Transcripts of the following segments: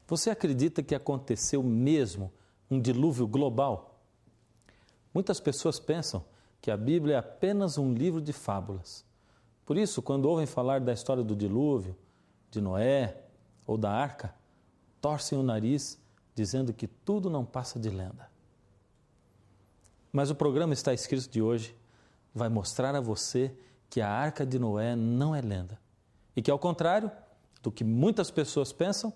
Você acredita que aconteceu mesmo um dilúvio global? Muitas pessoas pensam que a Bíblia é apenas um livro de fábulas. Por isso, quando ouvem falar da história do dilúvio, de Noé ou da arca, torcem o nariz dizendo que tudo não passa de lenda. Mas o programa Está Escrito de hoje vai mostrar a você que a arca de Noé não é lenda e que, ao contrário do que muitas pessoas pensam,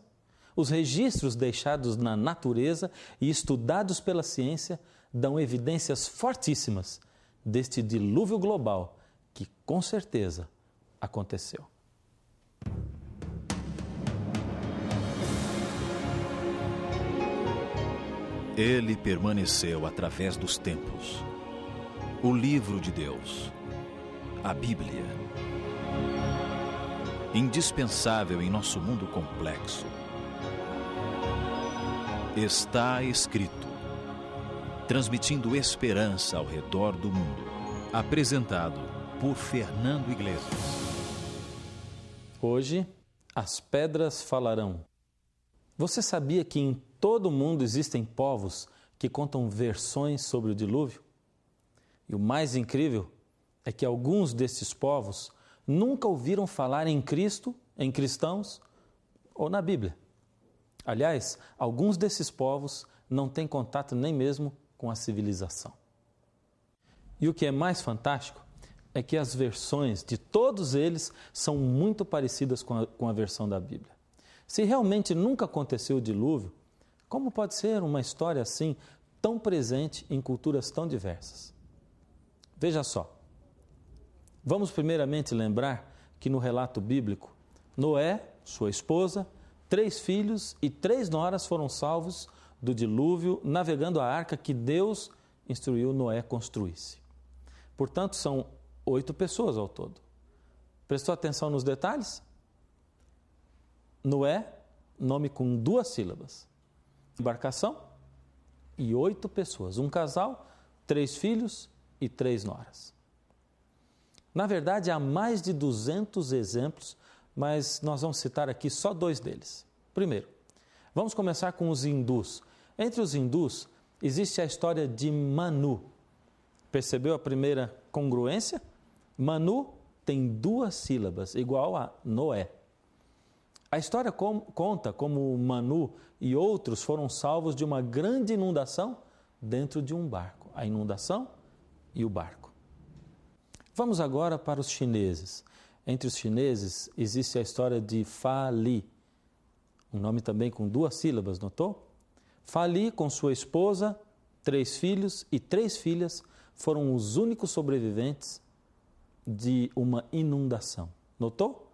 os registros deixados na natureza e estudados pela ciência dão evidências fortíssimas deste dilúvio global que, com certeza, aconteceu. Ele permaneceu através dos tempos. O livro de Deus, a Bíblia. Indispensável em nosso mundo complexo. Está escrito, transmitindo esperança ao redor do mundo. Apresentado por Fernando Iglesias. Hoje, as pedras falarão. Você sabia que em todo o mundo existem povos que contam versões sobre o dilúvio? E o mais incrível é que alguns desses povos nunca ouviram falar em Cristo, em cristãos ou na Bíblia. Aliás, alguns desses povos não têm contato nem mesmo com a civilização. E o que é mais fantástico é que as versões de todos eles são muito parecidas com a versão da Bíblia. Se realmente nunca aconteceu o dilúvio, como pode ser uma história assim tão presente em culturas tão diversas? Veja só. Vamos primeiramente lembrar que no relato bíblico, Noé, sua esposa, 3 filhos e 3 noras foram salvos do dilúvio navegando a arca que Deus instruiu Noé construísse. Portanto, são 8 pessoas ao todo. Prestou atenção nos detalhes? Noé, nome com 2 sílabas. Embarcação e 8 pessoas. Um casal, 3 filhos e 3 noras. Na verdade, há mais de 200 exemplos, mas nós vamos citar aqui só 2 deles. Primeiro, vamos começar com os hindus. Entre os hindus, existe a história de Manu. Percebeu a primeira congruência? Manu tem 2 sílabas, igual a Noé. A história conta como Manu e outros foram salvos de uma grande inundação dentro de um barco. A inundação e o barco. Vamos agora para os chineses. Entre os chineses existe a história de Fa Li, um nome também com 2 sílabas, notou? Fa Li, com sua esposa, 3 filhos e 3 filhas, foram os únicos sobreviventes de uma inundação. Notou?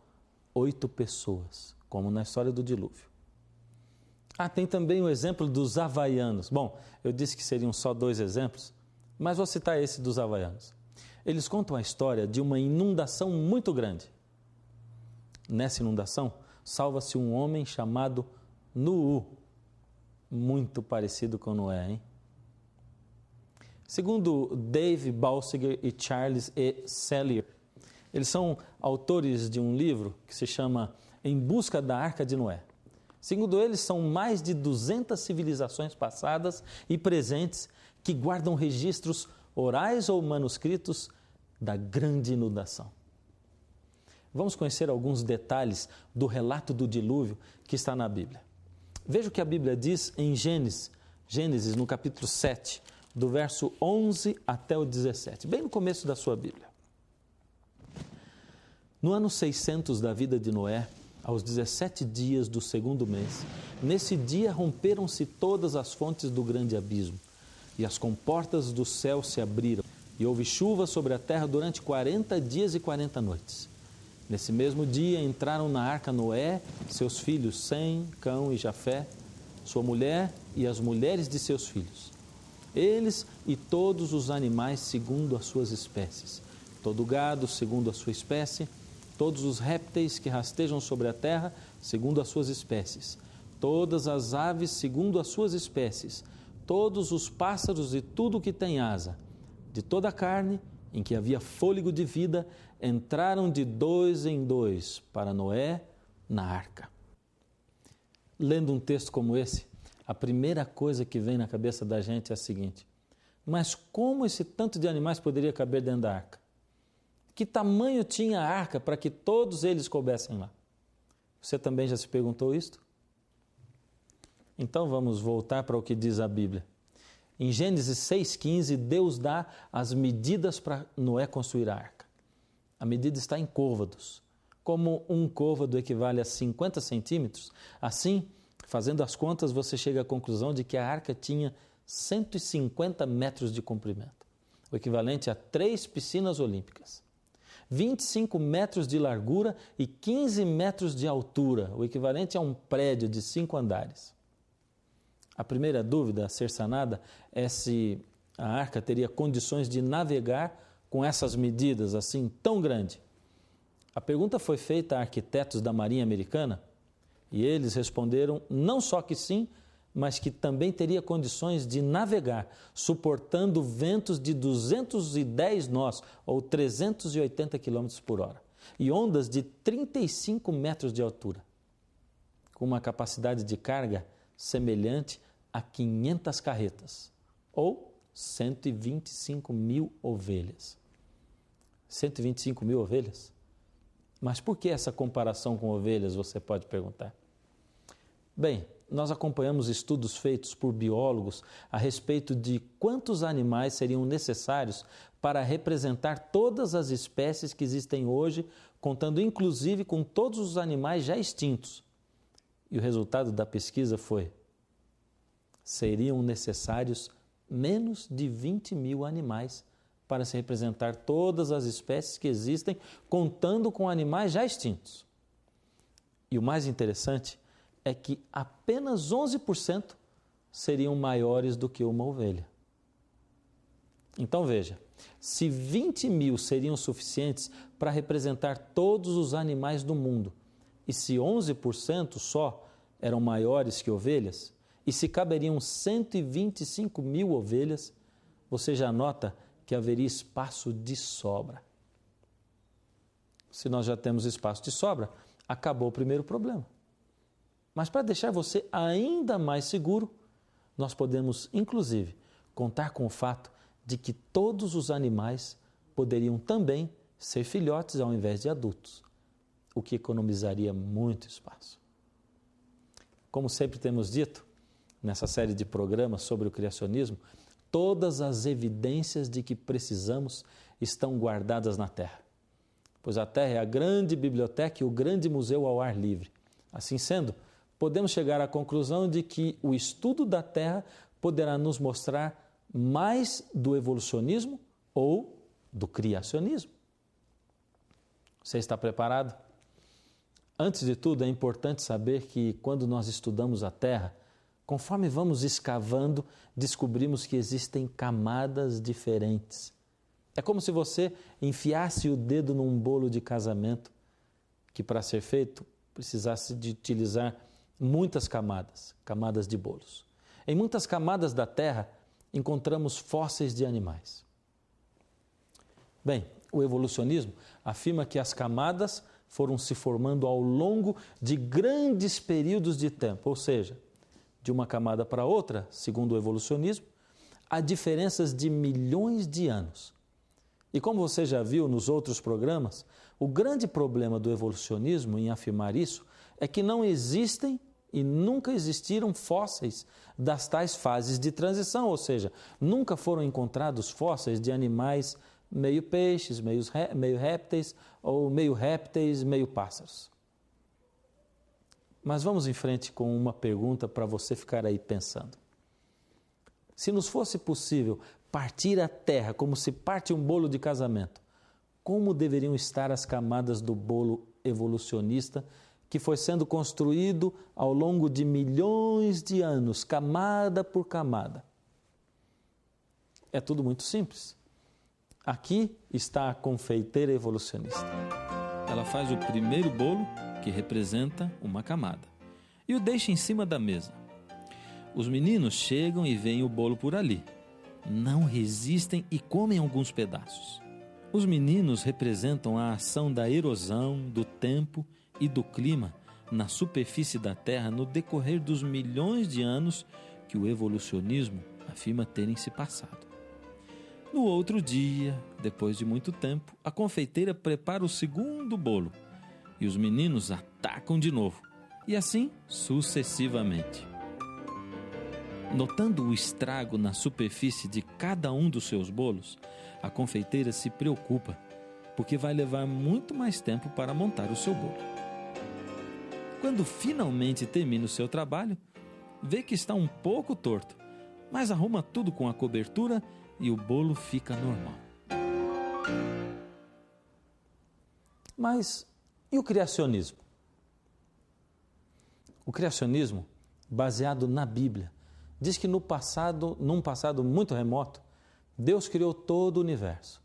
8 pessoas, como na história do dilúvio. Tem também o exemplo dos havaianos. Bom, eu disse que seriam só 2 exemplos, mas vou citar esse dos havaianos. Eles contam a história de uma inundação muito grande. Nessa inundação, salva-se um homem chamado Nu'u, muito parecido com Noé, hein? Segundo Dave Balsiger e Charles E. Sellier, eles são autores de um livro que se chama Em Busca da Arca de Noé. Segundo eles, são mais de 200 civilizações passadas e presentes que guardam registros orais ou manuscritos da grande inundação. Vamos conhecer alguns detalhes do relato do dilúvio que está na Bíblia. Veja o que a Bíblia diz em Gênesis, no capítulo 7, do verso 11 até o 17, bem no começo da sua Bíblia. No ano 600 da vida de Noé, aos 17 dias do 2º mês, nesse dia romperam-se todas as fontes do grande abismo, e as comportas do céu se abriram, e houve chuva sobre a terra durante 40 dias e 40 noites. Nesse mesmo dia entraram na arca Noé, seus filhos Sem, Cão e Jafé, sua mulher e as mulheres de seus filhos. Eles e todos os animais segundo as suas espécies, todo o gado segundo a sua espécie, todos os répteis que rastejam sobre a terra segundo as suas espécies, todas as aves segundo as suas espécies, todos os pássaros e tudo o que tem asa, de toda a carne em que havia fôlego de vida, entraram de 2 em 2 para Noé na arca. Lendo um texto como esse, a primeira coisa que vem na cabeça da gente é a seguinte: mas como esse tanto de animais poderia caber dentro da arca? Que tamanho tinha a arca para que todos eles coubessem lá? Você também já se perguntou isto? Então vamos voltar para o que diz a Bíblia. Em Gênesis 6,15, Deus dá as medidas para Noé construir a arca. A medida está em côvados. Como um côvado equivale a 50 centímetros, assim, fazendo as contas, você chega à conclusão de que a arca tinha 150 metros de comprimento, o equivalente a 3 piscinas olímpicas. 25 metros de largura e 15 metros de altura, o equivalente a um prédio de 5 andares. A primeira dúvida a ser sanada é se a arca teria condições de navegar com essas medidas assim tão grande. A pergunta foi feita a arquitetos da Marinha Americana e eles responderam não só que sim, mas que também teria condições de navegar, suportando ventos de 210 nós, ou 380 km por hora, e ondas de 35 metros de altura, com uma capacidade de carga semelhante a 500 carretas, ou 125 mil ovelhas. 125 mil ovelhas? Mas por que essa comparação com ovelhas, você pode perguntar? Bem, nós acompanhamos estudos feitos por biólogos a respeito de quantos animais seriam necessários para representar todas as espécies que existem hoje, contando inclusive com todos os animais já extintos. E o resultado da pesquisa foi: seriam necessários menos de 20 mil animais para se representar todas as espécies que existem, contando com animais já extintos. E o mais interessante é que apenas 11% seriam maiores do que uma ovelha. Então veja, se 20 mil seriam suficientes para representar todos os animais do mundo, e se 11% só eram maiores que ovelhas, e se caberiam 125 mil ovelhas, você já nota que haveria espaço de sobra. Se nós já temos espaço de sobra, acabou o primeiro problema. Mas para deixar você ainda mais seguro, nós podemos, inclusive, contar com o fato de que todos os animais poderiam também ser filhotes ao invés de adultos, o que economizaria muito espaço. Como sempre temos dito, nessa série de programas sobre o criacionismo, todas as evidências de que precisamos estão guardadas na Terra, pois a Terra é a grande biblioteca e o grande museu ao ar livre. Assim sendo, podemos chegar à conclusão de que o estudo da Terra poderá nos mostrar mais do evolucionismo ou do criacionismo. Você está preparado? Antes de tudo, é importante saber que quando nós estudamos a Terra, conforme vamos escavando, descobrimos que existem camadas diferentes. É como se você enfiasse o dedo num bolo de casamento, que para ser feito precisasse de utilizar muitas camadas de bolos. Em muitas camadas da Terra encontramos fósseis de animais. Bem, o evolucionismo afirma que as camadas foram se formando ao longo de grandes períodos de tempo, ou seja, de uma camada para outra, segundo o evolucionismo, há diferenças de milhões de anos. E como você já viu nos outros programas, o grande problema do evolucionismo em afirmar isso é que não existem e nunca existiram fósseis das tais fases de transição, ou seja, nunca foram encontrados fósseis de animais meio peixes, meio répteis ou meio répteis, meio pássaros. Mas vamos em frente com uma pergunta para você ficar aí pensando. Se nos fosse possível partir a Terra como se parte um bolo de casamento, como deveriam estar as camadas do bolo evolucionista que foi sendo construído ao longo de milhões de anos, camada por camada? É tudo muito simples. Aqui está a confeiteira evolucionista. Ela faz o primeiro bolo, que representa uma camada, e o deixa em cima da mesa. Os meninos chegam e veem o bolo por ali. Não resistem e comem alguns pedaços. Os meninos representam a ação da erosão, do tempo e do clima na superfície da Terra no decorrer dos milhões de anos que o evolucionismo afirma terem se passado. No outro dia, depois de muito tempo, a confeiteira prepara o segundo bolo e os meninos atacam de novo, e assim sucessivamente. Notando o estrago na superfície de cada um dos seus bolos, a confeiteira se preocupa, porque vai levar muito mais tempo para montar o seu bolo. Quando finalmente termina o seu trabalho, vê que está um pouco torto, mas arruma tudo com a cobertura e o bolo fica normal. Mas e o criacionismo? O criacionismo, baseado na Bíblia, diz que num passado muito remoto, Deus criou todo o universo.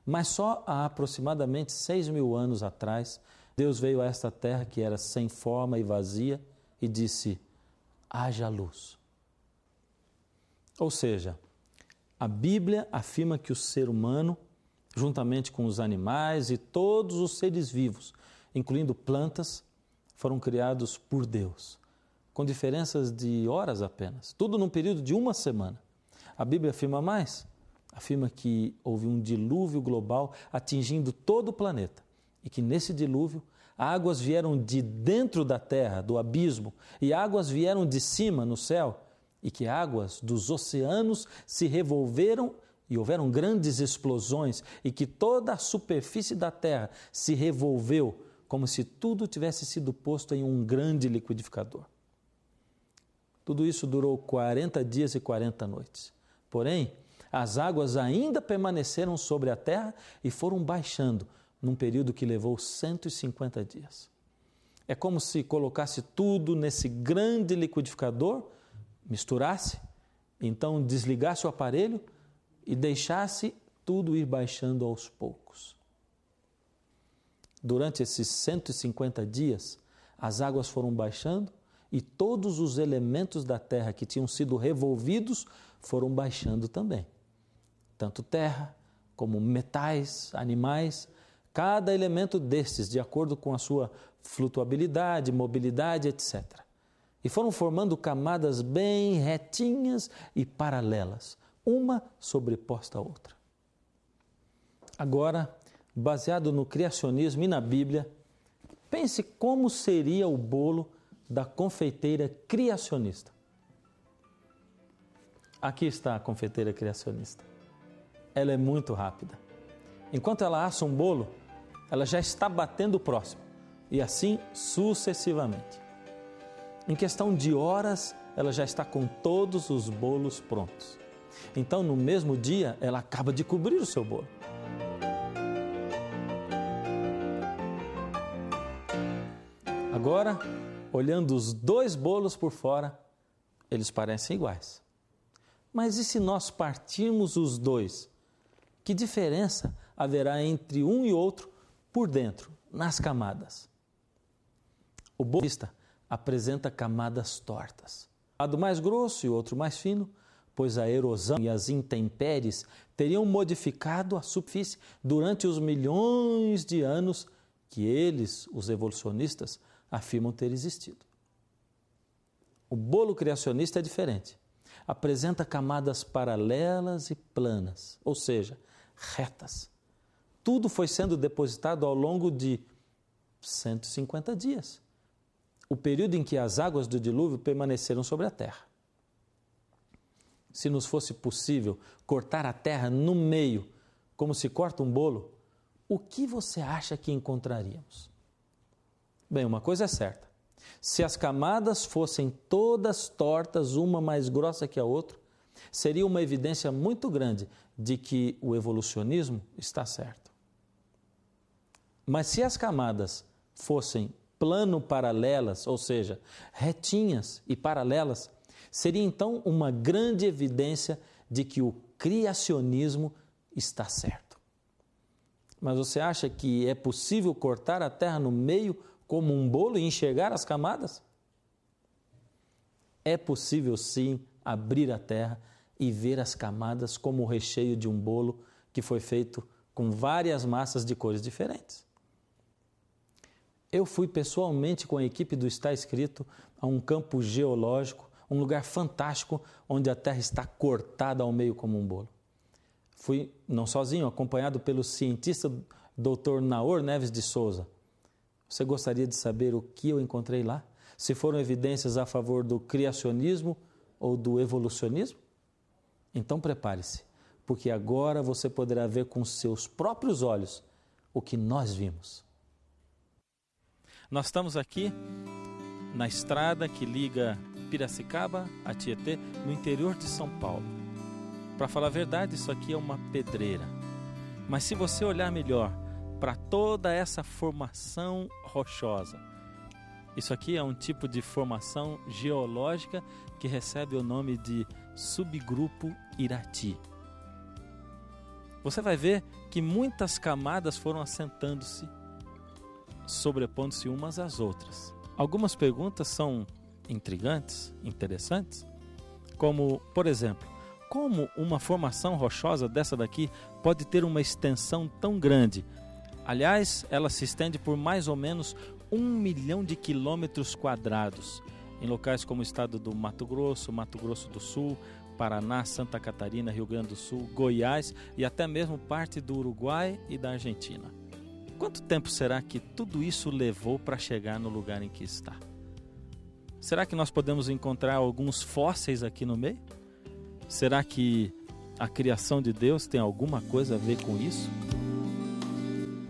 Mas só há aproximadamente 6.000 anos atrás, Deus veio a esta terra que era sem forma e vazia e disse: haja luz. Ou seja, a Bíblia afirma que o ser humano, juntamente com os animais e todos os seres vivos, incluindo plantas, foram criados por Deus, com diferenças de horas apenas, tudo num período de uma semana. A Bíblia afirma mais, afirma que houve um dilúvio global atingindo todo o planeta e que nesse dilúvio águas vieram de dentro da terra, do abismo, e águas vieram de cima, no céu, e que águas dos oceanos se revolveram e houveram grandes explosões e que toda a superfície da terra se revolveu como se tudo tivesse sido posto em um grande liquidificador. Tudo isso durou 40 dias e 40 noites. Porém, as águas ainda permaneceram sobre a terra e foram baixando num período que levou 150 dias. É como se colocasse tudo nesse grande liquidificador, misturasse, então desligasse o aparelho e deixasse tudo ir baixando aos poucos. Durante esses 150 dias, as águas foram baixando e todos os elementos da terra que tinham sido revolvidos foram baixando também. Tanto terra como metais, animais, cada elemento destes, de acordo com a sua flutuabilidade, mobilidade, etc. E foram formando camadas bem retinhas e paralelas, uma sobreposta à outra. Agora, baseado no criacionismo e na Bíblia, pense como seria o bolo da confeiteira criacionista. Aqui está a confeiteira criacionista. Ela é muito rápida. Enquanto ela assa um bolo, ela já está batendo o próximo, e assim sucessivamente. Em questão de horas, ela já está com todos os bolos prontos. Então, no mesmo dia, ela acaba de cobrir o seu bolo. Agora, olhando os dois bolos por fora, eles parecem iguais. Mas e se nós partirmos os dois? Que diferença haverá entre um e outro por dentro, nas camadas? O bolo apresenta camadas tortas. Um lado mais grosso e outro mais fino, pois a erosão e as intempéries teriam modificado a superfície durante os milhões de anos que eles, os evolucionistas, afirmam ter existido. O bolo criacionista é diferente. Apresenta camadas paralelas e planas, ou seja, retas. Tudo foi sendo depositado ao longo de 150 dias, o período em que as águas do dilúvio permaneceram sobre a terra. Se nos fosse possível cortar a terra no meio, como se corta um bolo, o que você acha que encontraríamos? Bem, uma coisa é certa. Se as camadas fossem todas tortas, uma mais grossa que a outra, seria uma evidência muito grande de que o evolucionismo está certo. Mas se as camadas fossem plano-paralelas, ou seja, retinhas e paralelas, seria então uma grande evidência de que o criacionismo está certo. Mas você acha que é possível cortar a terra no meio como um bolo e enxergar as camadas? É possível sim abrir a terra e ver as camadas como o recheio de um bolo que foi feito com várias massas de cores diferentes. Eu fui pessoalmente com a equipe do Está Escrito a um campo geológico, um lugar fantástico, onde a terra está cortada ao meio como um bolo. Fui, não sozinho, acompanhado pelo cientista Dr. Naor Neves de Souza. Você gostaria de saber o que eu encontrei lá? Se foram evidências a favor do criacionismo ou do evolucionismo? Então prepare-se, porque agora você poderá ver com seus próprios olhos o que nós vimos. Nós estamos aqui na estrada que liga Piracicaba a Tietê, no interior de São Paulo. Para falar a verdade, isso aqui é uma pedreira. Mas se você olhar melhor para toda essa formação rochosa, isso aqui é um tipo de formação geológica que recebe o nome de subgrupo Irati. Você vai ver que muitas camadas foram assentando-se, sobrepondo-se umas às outras. Algumas perguntas são intrigantes, interessantes, como, por exemplo, como uma formação rochosa dessa daqui pode ter uma extensão tão grande? Aliás, ela se estende por mais ou menos 1 milhão de quilômetros quadrados, em locais como o estado do Mato Grosso do Sul, Paraná, Santa Catarina, Rio Grande do Sul, Goiás e até mesmo parte do Uruguai e da Argentina. Quanto tempo será que tudo isso levou para chegar no lugar em que está? Será que nós podemos encontrar alguns fósseis aqui no meio? Será que a criação de Deus tem alguma coisa a ver com isso?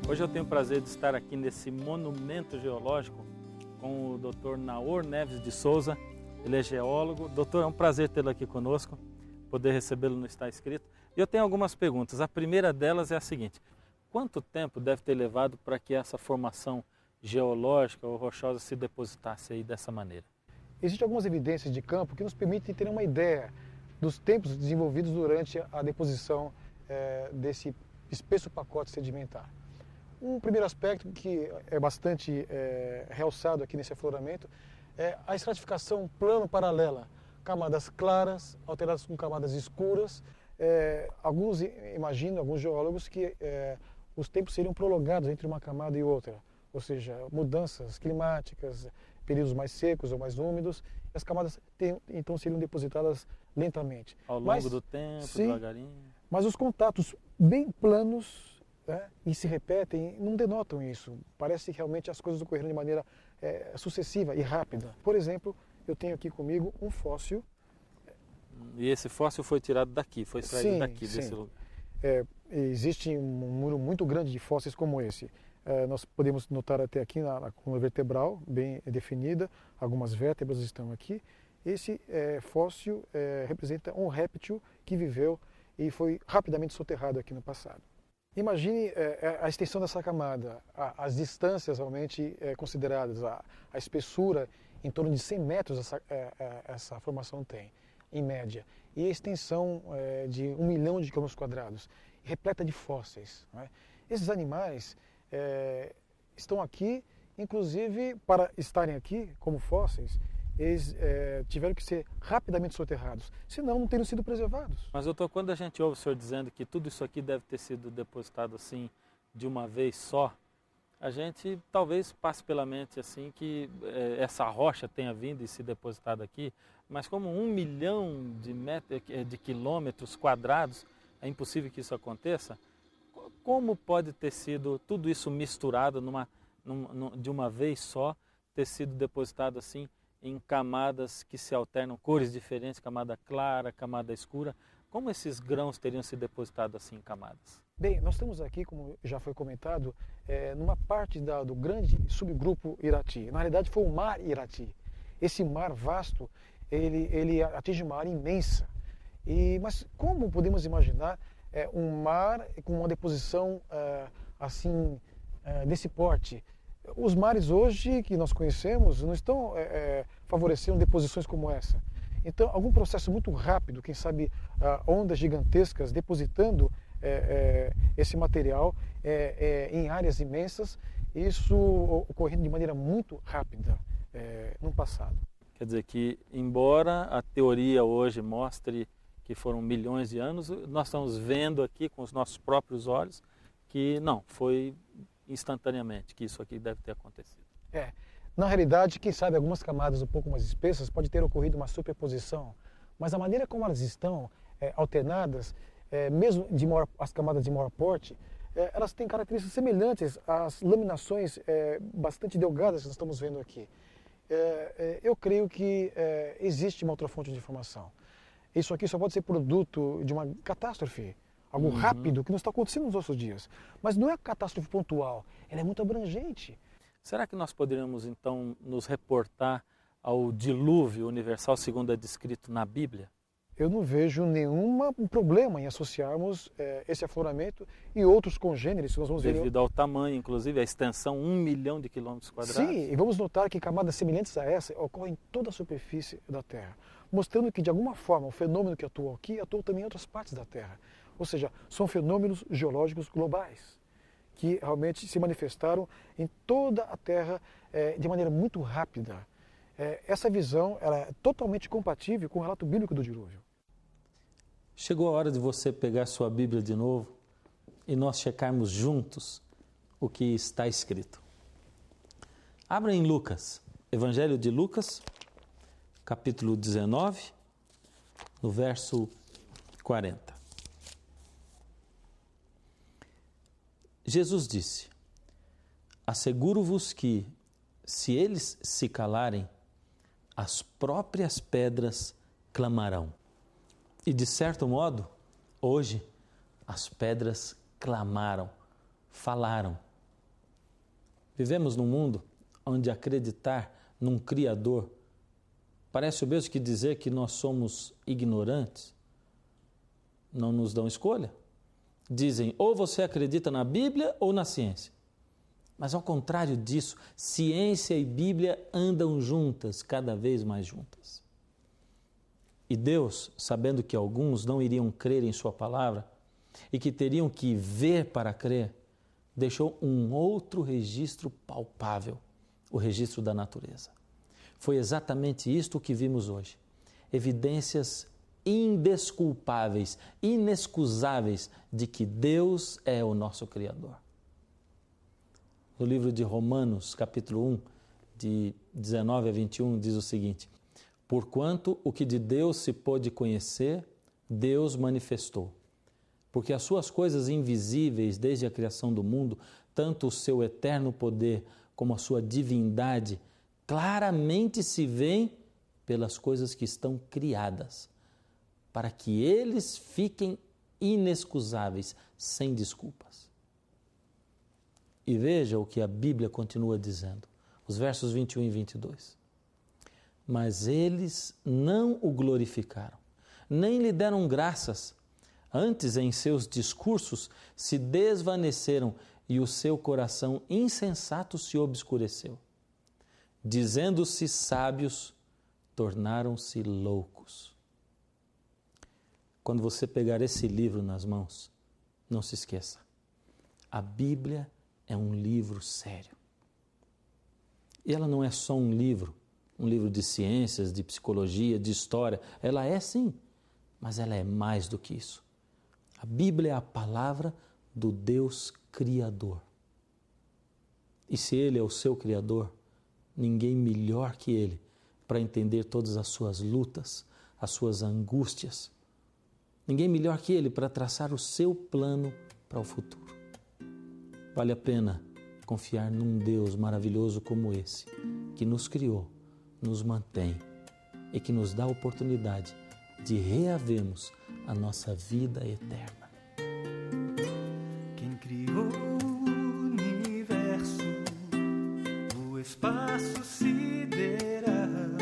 Hoje eu tenho o prazer de estar aqui nesse monumento geológico com o Dr. Naor Neves de Souza. Ele é geólogo. Doutor, é um prazer tê-lo aqui conosco, poder recebê-lo no Está Escrito. E eu tenho algumas perguntas. A primeira delas é a seguinte: quanto tempo deve ter levado para que essa formação geológica ou rochosa se depositasse aí dessa maneira? Existem algumas evidências de campo que nos permitem ter uma ideia dos tempos desenvolvidos durante a deposição desse espesso pacote sedimentar. Um primeiro aspecto que é bastante realçado aqui nesse afloramento é a estratificação plano-paralela, camadas claras alteradas com camadas escuras. Alguns imaginam, alguns geólogos, que os tempos seriam prolongados entre uma camada e outra, ou seja, mudanças climáticas, períodos mais secos ou mais úmidos, e as camadas então seriam depositadas lentamente. Ao longo do tempo, sim, devagarinho. Mas os contatos bem planos, né, e se repetem, não denotam isso. Parece que realmente as coisas ocorreram de maneira sucessiva e rápida. Por exemplo, eu tenho aqui comigo um fóssil. E esse fóssil foi tirado daqui, foi extraído sim, daqui, sim. desse lugar. Existe um número muito grande de fósseis como esse. Nós podemos notar até aqui na coluna vertebral, bem definida, algumas vértebras estão aqui. Esse fóssil representa um réptil que viveu e foi rapidamente soterrado aqui no passado. Imagine a extensão dessa camada, as distâncias realmente consideradas, a espessura, em torno de 100 metros essa formação tem, em média. E a extensão de 1 milhão de quilômetros quadrados, repleta de fósseis. Não é? Esses animais estão aqui, inclusive para estarem aqui como fósseis, eles tiveram que ser rapidamente soterrados, senão não teriam sido preservados. Mas doutor, quando a gente ouve o senhor dizendo que tudo isso aqui deve ter sido depositado assim de uma vez só, a gente talvez passe pela mente assim que essa rocha tenha vindo e se depositado aqui, mas como 1 milhão de quilômetros quadrados, é impossível que isso aconteça. Como pode ter sido tudo isso misturado de uma vez só, ter sido depositado assim em camadas que se alternam, cores diferentes, camada clara, camada escura? Como esses grãos teriam se depositado assim em camadas? Bem, nós estamos aqui, como já foi comentado, numa parte do grande subgrupo Irati. Na realidade foi o mar Irati. Esse mar vasto, ele atinge uma área imensa. Mas como podemos imaginar um mar com uma deposição assim desse porte? Os mares hoje que nós conhecemos não estão favorecendo deposições como essa. Então, algum processo muito rápido, quem sabe ondas gigantescas depositando esse material em áreas imensas, isso ocorrendo de maneira muito rápida no passado. Quer dizer que, embora a teoria hoje mostre que foram milhões de anos, nós estamos vendo aqui com os nossos próprios olhos que não, foi instantaneamente que isso aqui deve ter acontecido. Na realidade, quem sabe algumas camadas um pouco mais espessas pode ter ocorrido uma superposição, mas a maneira como elas estão alternadas, mesmo as camadas de maior porte, elas têm características semelhantes às laminações bastante delgadas que nós estamos vendo aqui. Eu creio que existe uma outra fonte de informação. Isso aqui só pode ser produto de uma catástrofe, algo rápido que não está acontecendo nos nossos dias. Mas não é catástrofe pontual, ela é muito abrangente. Será que nós poderíamos, então, nos reportar ao dilúvio universal segundo é descrito na Bíblia? Eu não vejo nenhum problema em associarmos esse afloramento e outros congêneres que nós vamos ver. Devido ao tamanho, inclusive, a extensão 1 milhão de quilômetros quadrados. Sim, e vamos notar que camadas semelhantes a essa ocorrem em toda a superfície da Terra, mostrando que, de alguma forma, o fenômeno que atuou aqui atuou também em outras partes da Terra. Ou seja, são fenômenos geológicos globais, que realmente se manifestaram em toda a Terra de maneira muito rápida. Essa visão ela é totalmente compatível com o relato bíblico do dilúvio. Chegou a hora de você pegar sua Bíblia de novo e nós checarmos juntos o que está escrito. Abra em Lucas, Evangelho de Lucas, capítulo 19, no verso 40. Jesus disse: asseguro-vos que, se eles se calarem, as próprias pedras clamarão. E, de certo modo, hoje, as pedras clamaram, falaram. Vivemos num mundo onde acreditar num Criador parece o mesmo que dizer que nós somos ignorantes. Não nos dão escolha. Dizem, ou você acredita na Bíblia ou na ciência. Mas ao contrário disso, ciência e Bíblia andam juntas, cada vez mais juntas. E Deus, sabendo que alguns não iriam crer em sua palavra e que teriam que ver para crer, deixou um outro registro palpável, o registro da natureza. Foi exatamente isto que vimos hoje. Evidências indesculpáveis, inexcusáveis de que Deus é o nosso Criador. No livro de Romanos, capítulo 1, de 19 a 21, diz o seguinte: porquanto o que de Deus se pôde conhecer, Deus manifestou. Porque as suas coisas invisíveis desde a criação do mundo, tanto o seu eterno poder como a sua divindade, claramente se veem pelas coisas que estão criadas, para que eles fiquem inexcusáveis, sem desculpas. E veja o que a Bíblia continua dizendo, os versos 21 e 22. Mas eles não o glorificaram, nem lhe deram graças. Antes, em seus discursos, se desvaneceram e o seu coração insensato se obscureceu. Dizendo-se sábios, tornaram-se loucos. Quando você pegar esse livro nas mãos, não se esqueça, a Bíblia é um livro sério. E ela não é só um livro de ciências, de psicologia, de história. Ela é sim, mas ela é mais do que isso. A Bíblia é a palavra do Deus Criador. E se Ele é o seu Criador, ninguém melhor que Ele para entender todas as suas lutas, as suas angústias. Ninguém melhor que Ele para traçar o seu plano para o futuro. Vale a pena confiar num Deus maravilhoso como esse, que nos criou, nos mantém e que nos dá a oportunidade de reavermos a nossa vida eterna. Quem criou o universo, o espaço sideral,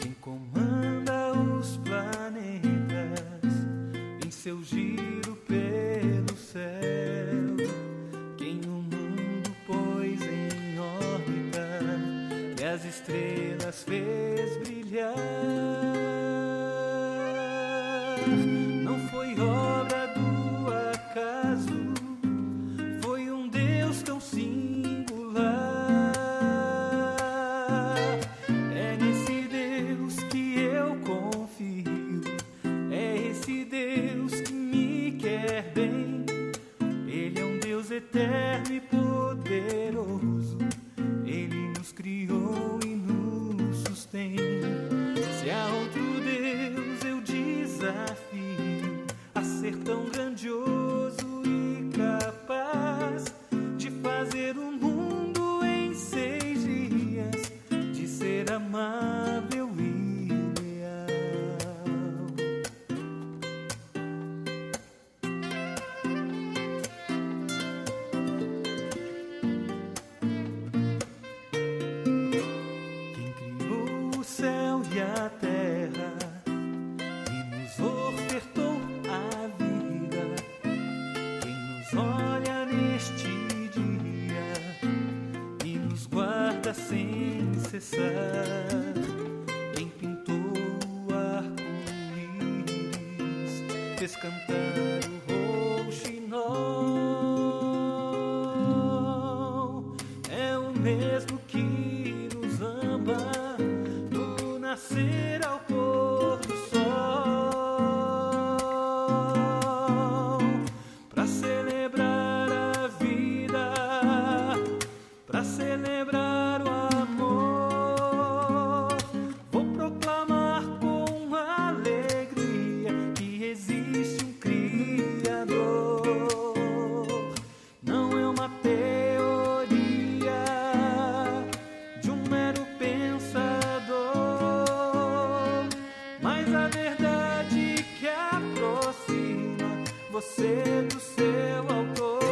quem comanda os planetas em seu giro pelo céu, quem o mundo pôs em órbita e as estrelas fez brilhar. Não foi obra do acaso, foi um Deus tão singular. É nesse Deus que eu confio, é esse Deus que me quer bem. Ele é um Deus eterno e poderoso, Ele e a terra e nos ofertou a vida. Quem nos olha neste dia e nos guarda sem cessar. Quem pintou o arco-íris, fez cantar o rouxinol. É o mesmo que nos ama do nascer ao pôr do sol, para celebrar a vida, para celebrar o amor. Vou proclamar com alegria que existe um Criador. Não é uma teoria de um mero pensador, mas a verdade que aproxima você do seu autor.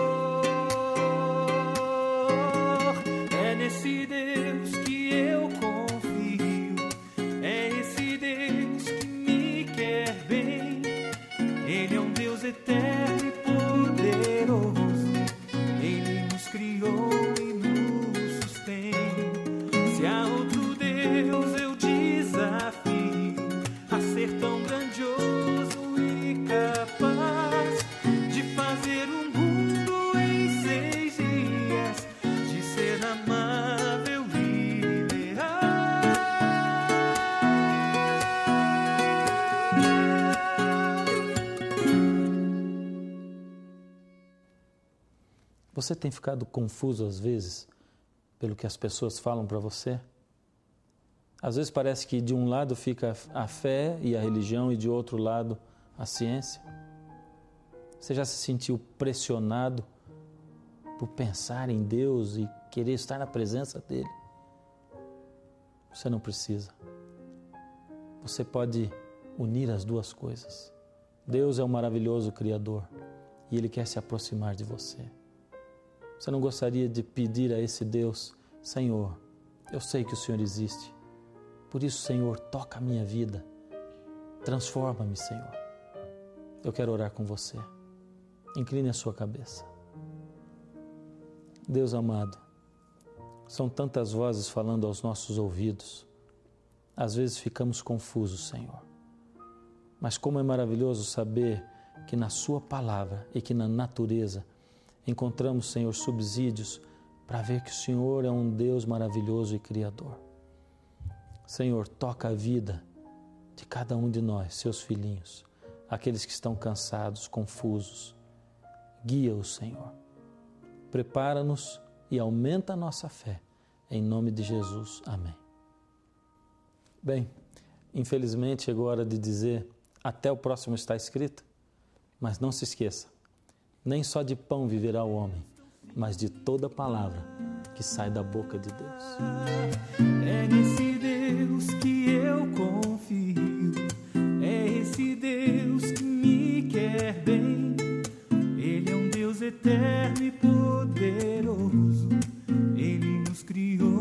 É nesse Deus que eu confio, é esse Deus que me quer bem. Ele é um Deus eterno e poderoso, Ele nos criou e nos sustém. Se há outro Deus eu desafio a ser tão grandioso e capaz de fazer o mundo em 6 dias, de ser amável e leal. Você tem ficado confuso às vezes pelo que as pessoas falam para você? Às vezes parece que de um lado fica a fé e a religião e de outro lado a ciência. Você já se sentiu pressionado por pensar em Deus e querer estar na presença dEle? Você não precisa. Você pode unir as duas coisas. Deus é um maravilhoso Criador e Ele quer se aproximar de você. Você não gostaria de pedir a esse Deus: Senhor, eu sei que o Senhor existe, por isso, Senhor, toca a minha vida, transforma-me, Senhor. Eu quero orar com você. Incline a sua cabeça. Deus amado, são tantas vozes falando aos nossos ouvidos. Às vezes ficamos confusos, Senhor. Mas como é maravilhoso saber que na sua palavra e que na natureza encontramos, Senhor, subsídios para ver que o Senhor é um Deus maravilhoso e Criador. Senhor, toca a vida de cada um de nós, seus filhinhos, aqueles que estão cansados, confusos. Guia-os, Senhor. Prepara-nos e aumenta a nossa fé. Em nome de Jesus. Amém. Bem, infelizmente chegou a hora de dizer até o próximo está escrito, mas não se esqueça, nem só de pão viverá o homem, mas de toda palavra que sai da boca de Deus. É nesse Deus que eu confio, é esse Deus que me quer bem. Ele é um Deus eterno e poderoso, Ele nos criou